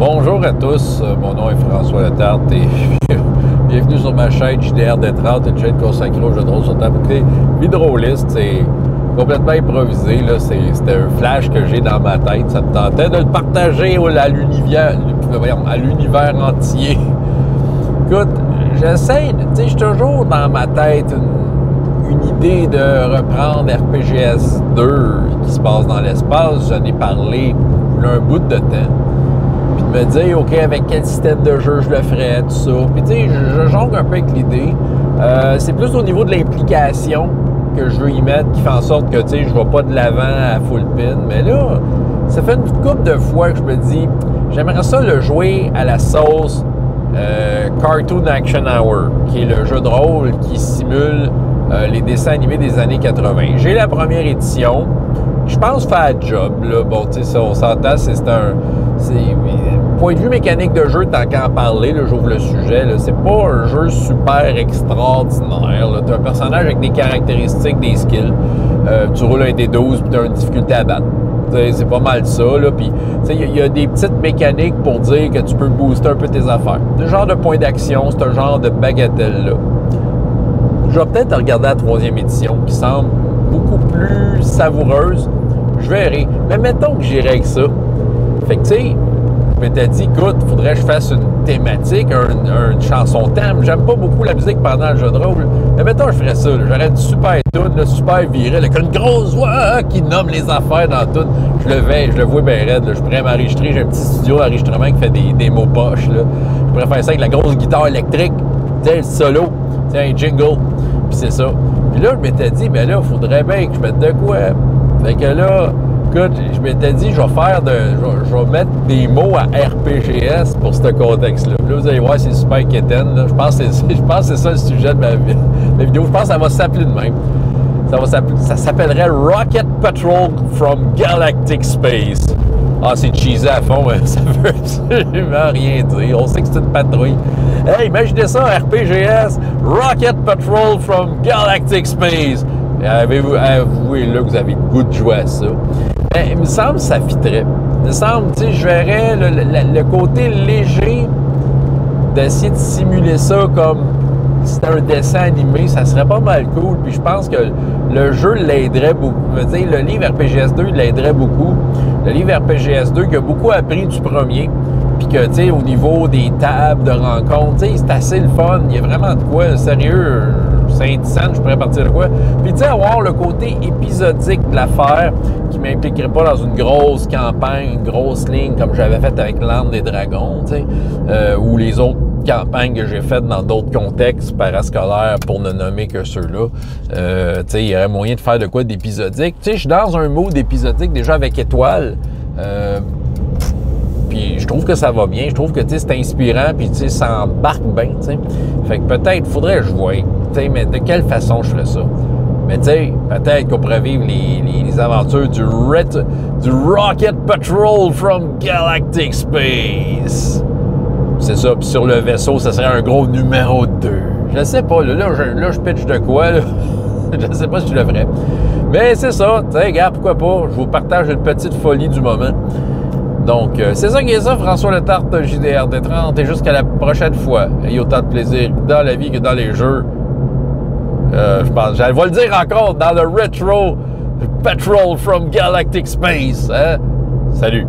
Bonjour à tous, mon nom est François Letarte et bienvenue sur ma chaîne JDR D30, une chaîne consacrée aux jeux de rôle sur table. Écoutez, Vidrolist, c'est complètement improvisé, là. C'était un flash que j'ai dans ma tête, ça me tentait de le partager à l'univers entier. Écoute, j'essaie, tu sais, j'ai toujours dans ma tête une idée de reprendre RPGS 2 qui se passe dans l'espace. J'en ai parlé il y a un bout de temps. Puis de me dire, OK, avec quel système de jeu je le ferais, tout ça. Puis tu sais, je jongle un peu avec l'idée. C'est plus au niveau de l'implication que je veux y mettre qui fait en sorte que, tu sais, je vais pas de l'avant à full pin. Mais là, ça fait une couple de fois que je me dis, j'aimerais ça le jouer à la sauce Cartoon Action Hour, qui est le jeu de rôle qui simule les dessins animés des années 80. J'ai la première édition. Je pense faire un job, là. Bon, tu sais, ça, on s'entend, point de vue mécanique de jeu, tant qu'à en parler, là, j'ouvre le sujet, là, c'est pas un jeu super extraordinaire, là. T'as un personnage avec des caractéristiques, des skills. Tu roules un D12 puis t'as une difficulté à battre. C'est pas mal ça, là. Puis, il y a des petites mécaniques pour dire que tu peux booster un peu tes affaires. C'est un genre de point d'action, c'est un genre de bagatelle-là. Je vais peut-être regarder la 3e édition, qui semble beaucoup plus savoureuse. Je verrai. Mais mettons que j'irai avec ça. Fait que, tu sais, je m'étais dit, écoute, il faudrait que je fasse une thématique, une chanson thème. J'aime pas beaucoup la musique pendant le jeu de rôle. Mais mettons que je ferais ça. J'aurais une super tune, super viril, avec une grosse voix qui nomme les affaires dans tout. Je le vois bien raide. Là. Je pourrais m'enregistrer. J'ai un petit studio d'enregistrement qui fait des mots poches. Là. Je pourrais faire ça avec la grosse guitare électrique. Tu sais, le solo. Tu sais, un jingle. Puis c'est ça. Puis là, je m'étais dit, ben là, il faudrait bien que je mette de quoi. Fait que là, écoute, je m'étais dit, je vais mettre des mots à RPGS pour ce contexte-là. Là, vous allez voir, c'est super quétaine. Là. Je pense que c'est ça le sujet de ma vidéo. Je pense que ça va s'appeler de même. Ça s'appellerait Rocket Patrol from Galactic Space. Ah, c'est cheesy à fond, mais ça veut absolument rien dire. On sait que c'est une patrouille. Hey, imaginez ça, RPGS, Rocket Patrol from Galactic Space. Avouez là que vous avez le goût de jouer à ça. Mais il me semble que ça fitterait. Il me semble, tu sais, je verrais le côté léger d'essayer de simuler ça comme si c'était un dessin animé, ça serait pas mal cool. Puis je pense que le jeu l'aiderait beaucoup. Je veux dire, le livre RPGS 2 l'aiderait beaucoup. Le livre RPGS 2 qui a beaucoup appris du premier. Puis que, tu sais, au niveau des tables de rencontres, tu sais, c'est assez le fun. Il y a vraiment de quoi, sérieux, Saint-Saëns, je pourrais partir de quoi. Puis, tu sais, avoir le côté épisodique de l'affaire qui ne m'impliquerait pas dans une grosse campagne, une grosse ligne comme j'avais fait avec l'Arme des Dragons, tu sais, ou les autres campagnes que j'ai faites dans d'autres contextes parascolaires pour ne nommer que ceux-là. Tu sais, il y aurait moyen de faire de quoi d'épisodique. Tu sais, je suis dans un mode épisodique déjà avec Étoile. Puis je trouve que ça va bien. Je trouve que c'est inspirant. Puis ça embarque bien. T'sais. Fait que peut-être faudrait que je voie. Mais de quelle façon je ferais ça? Mais tu sais, peut-être qu'on pourrait vivre les aventures du Rocket Patrol from Galactic Space. C'est ça. Puis sur le vaisseau, ça serait un gros numéro 2. Je sais pas. Là, je pitch de quoi? Là? Je sais pas si je le ferais. Mais c'est ça. Tu sais, gars, pourquoi pas? Je vous partage une petite folie du moment. Donc, c'est ça qui est ça, François Letarte, JDR D30, et jusqu'à la prochaine fois. Ayez autant de plaisir dans la vie que dans les jeux. Je pense, je vais le dire encore, dans le Retro Patrol from Galactic Space. Hein? Salut!